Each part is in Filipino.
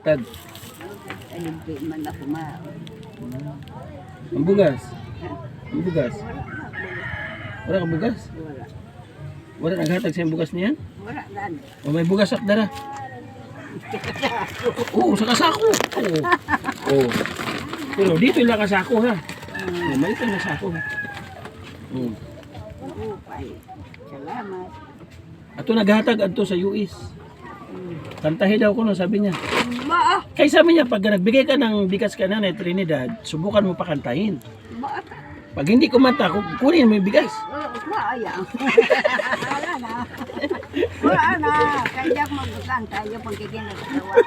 naghatag. Alimpi man ako ma. Ang bugas. Ang bugas. Wala ka bugas? Wala. Wala naghatag sa bugas niyan? Wala gan. O may bugas ak dara. Oo, sa kasako. Oo. Oo. Pero dito lang kasako ha. Oh, may ito na sako ha. Upay. Salamat. Ato naghatag adto sa US. Kantahin daw ko no, sabi niya. Ma. Kay sabi niya, pag nagbigay ka ng bigas ka na na Trinidad, subukan mo pa kantahin. Ma. Pag hindi kumanta, kunin mo yung bigas. Wala Wala na. Wala na. Kaya magbukan tayo pagkikinagawan.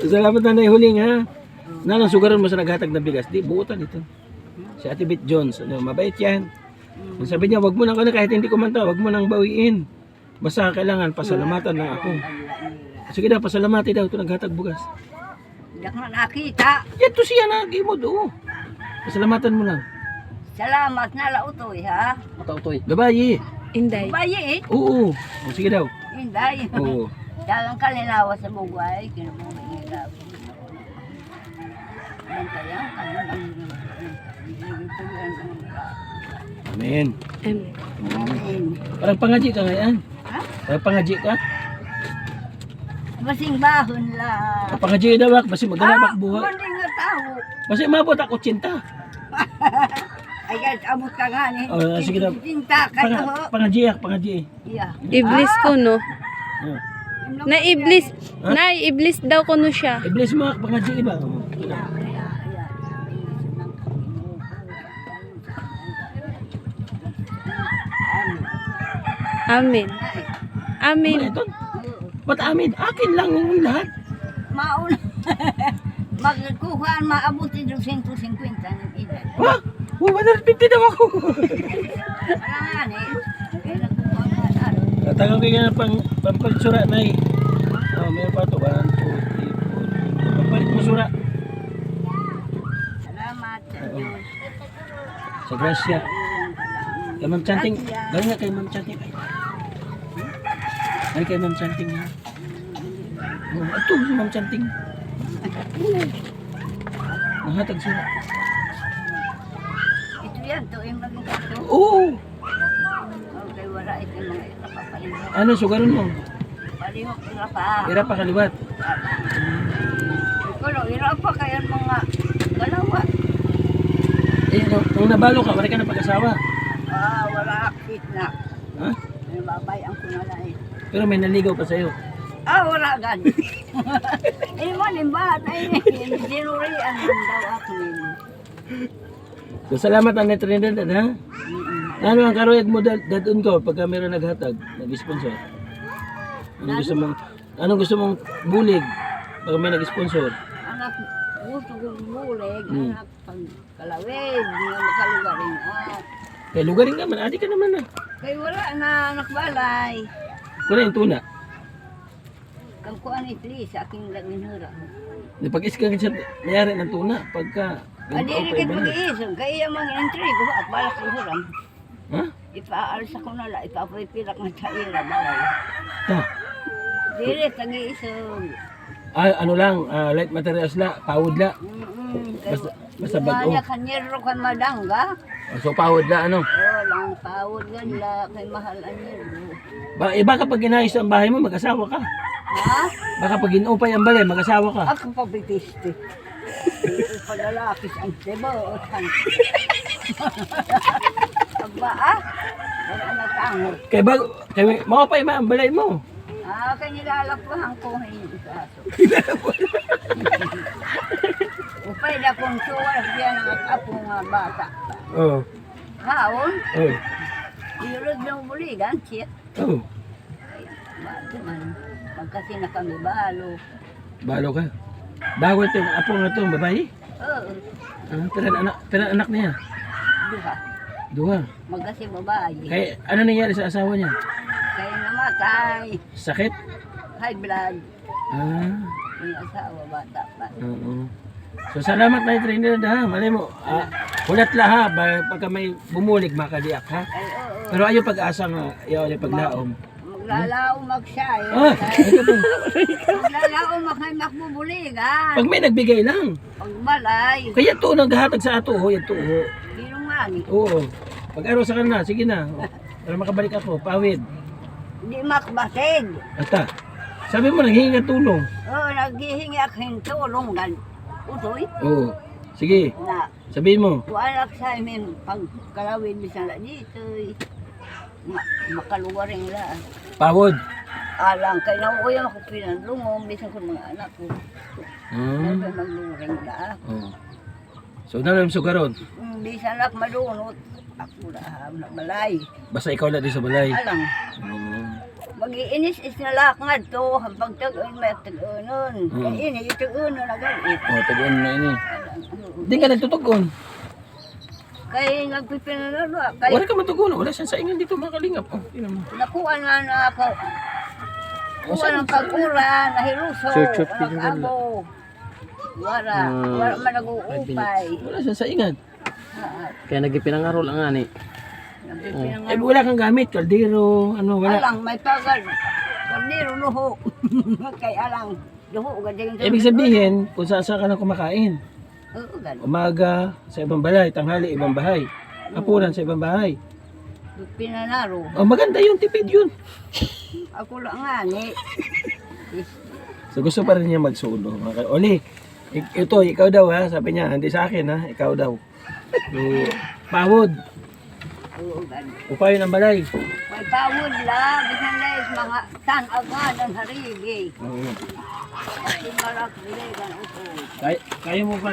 Salamat na huling ha. Nanang sugaran mo sa naghatag ng bigas. Di, buutan ito. Si Ate Beth Jones, ano, mabait yan. Sabi niya, wag mo nang kahit hindi kumanta, wag mo nang bawiin. Basta kailangan pasalamatan lang ako. Sige daw, pasalamati daw ito naghatag bugas. Hindi ko nakita. Yan to siya na, mo do. Pasalamatan mo lang. Salamat na lautoy ha. Matautoy. Gabayi. Inday. Bayi eh. Oo. O, sige daw. Inday. Oo. Dagang kalinawa sa bugay. Kinabugay nila. Bantayang kanilang Amen. Amen. Parang pangaji ka ngayon. Ha? Parang pangaji ka. Basing bahon lang. Pangaji daw ak, basi magdalabak buhay. Hindi nga tao. Basi mabot ako 80. Ay guys, amot ka nga ni. Oh, sige daw. Cinta kayo ho. Pangaji ak, pangaji. Iya. Iblis ko no. Oh. Na iblis. Na iblis daw ko no siya. Iblis mo ak, pangaji iba. Amen. Amen. Ito. Ba't amin? Akin lang yung lahat. Mauna. Magkuhaan maabuti 250 ng edad. Ha? 150 daw ako. Alangan eh. Kaya nagkuhaan ka na. Tagal ko nga pampagsura na eh. Oh, mayroon pa ito. 1, 2, 3, 4. Pampalit mo sura. Salamat sa Diyos. Sa grasya. Kay Ma'am Chanting. Gawin nga kay Ma'am Chanting. Ay kay Ma'am Chanting ha. Oh, ito si Ma'am Chanting. Nahatag sila. Ito yan, to yung maging kato. Oo. Okay, wala ito yung mga itapapalinyo. Ano, sugaron mo? Palihok sila pa. Ira pa kaliwat. Ikaw, ira pa kaya mga galawa. Eh, nung nabalo ka, wala ka na pag-asawa. Wala akit na. Ha? Nababayang ko na lang eh. Pero may naligaw pa sa'yo. Wala gan. Eh, man, yung bata eh. Dinurian lang daw ako eh. So, salamat ang Trinidad, ha? Ano ang karuyag mo dadun ko pagka meron naghatag, nag-sponsor? Anong gusto mong bulig pag may nag-sponsor? Anak, gusto kong bulig. Anak, pagkalawid. Nakalugarin. Kaya lugaring naman, adi ka naman na. Kaya wala na anak balay. Kuna yung tuna. Kang kuan itli sa aking laginhura. Pag-iska ka siya, mayari ng tuna. Pagka, Adili kit mag-iisog. Kaya yung mga intrigo at balak ihuram. ha? Ipaalis ako na lang. Ipapipilak na sa ira balay. Ta. Dili, tag-iisog. Ano lang, light materials la, pawod la. Basta bago. Kumanya kanyero kan madangga. So pawod la, ano? Lang pawod yan la. Kay mahal anyero. Baka pag inayos ang bahay mo, mag-asawa ka. Ha? Baka pag inupay ang balay, mag-asawa ka. Ako pabitiste. Paglalakis ang sebotan. Pagbaa? Wala na tango. Kaya makapay ang balay mo. Kaya nilalapuhan ko ngayon sa aso. Upay na kung suwar siya ng apo nga bata. Oo. Haon, Oo. ilod ng buligan siya. Oo. Bato man. Pagkasi na kami balo. Balo ka. Bago itong apo nga itong babae. Oo, Pero anak niya. duha. Duha. Magkasi babae. Kaya ano nangyari sa asawa niya? Kaya namatay. Sakit? High blood. Yung asawa bata pa. Oo. So salamat na Trinidad ha. Malay mo, hulat la ha. Pagka may bumulig makadiak ha. Ay, oo. Pero ayaw pag-asa nga, ayaw paglaom. Maglalao magsayo. Ah, ito po. Maglalao makay makbubuligan. Pag may nagbigay lang. Pagbalay. Kaya to naghahatag sa ato, yan to. Ginungan. Oo. Pag-araw sa kanila, sige na. Para makabalik ako, pawid. Di makbatid. Ata. Sabi mo, nanghingi ka tulong. Oo, naghihingi akong tulong gan. Utoy. Oo. Sige, Na sabihin mo. wala sa amin pagkalawin bisan na dito. Makaluwaring la. Pawod. Alang kay nauuyan ako pinanlungong bisan ko mga anak ko. Hmm. Nagay magluwaring la. Oo. So, nalang sugaron. Bisan lang madunot. Ako na balay. Basta ikaw lang din sa balay. Alang. Mag-iinis is nalakad to. Hambang tag-un may tag-unon. Kaya ini yung tag-unon na galit. Oo, taguan na ini. Hindi ka nagtutugon. Kaya nagpipinanalo. Kaya Wala ka matugon. Wala siya sa ingan dito mga kalingap. Oh, tingnan mo. nakuha na ako. Kuha ng pag-ura, nahiluso, nag-abo. Wala man nag-uupay. Wala siya sa ingan. Kaya nagipinangaro lang nga ni. Eh, wala kang gamit. Kaldero, ano, wala. Alang, may pagad. Kandiro, luho. Kay alang, luho. Gading Ibig sabihin, kung saan ka na kumakain. Oo, ganun. Umaga sa ibang balay, tanghali ibang bahay. Hapunan sa ibang bahay. Pinanaro. Oh, maganda yun, tipid yun. Ako lang nga, ni. So gusto pa rin niya magsulo. Oli, ito, ikaw daw ha, sabi niya, hindi sa akin ha, ikaw daw. So, pawod, Oo, ganun. upayo ng balay. May pawod lang. Bisan les, mga tanag nga ng harigi. Oo. At malak, ganun. Kaya mo ba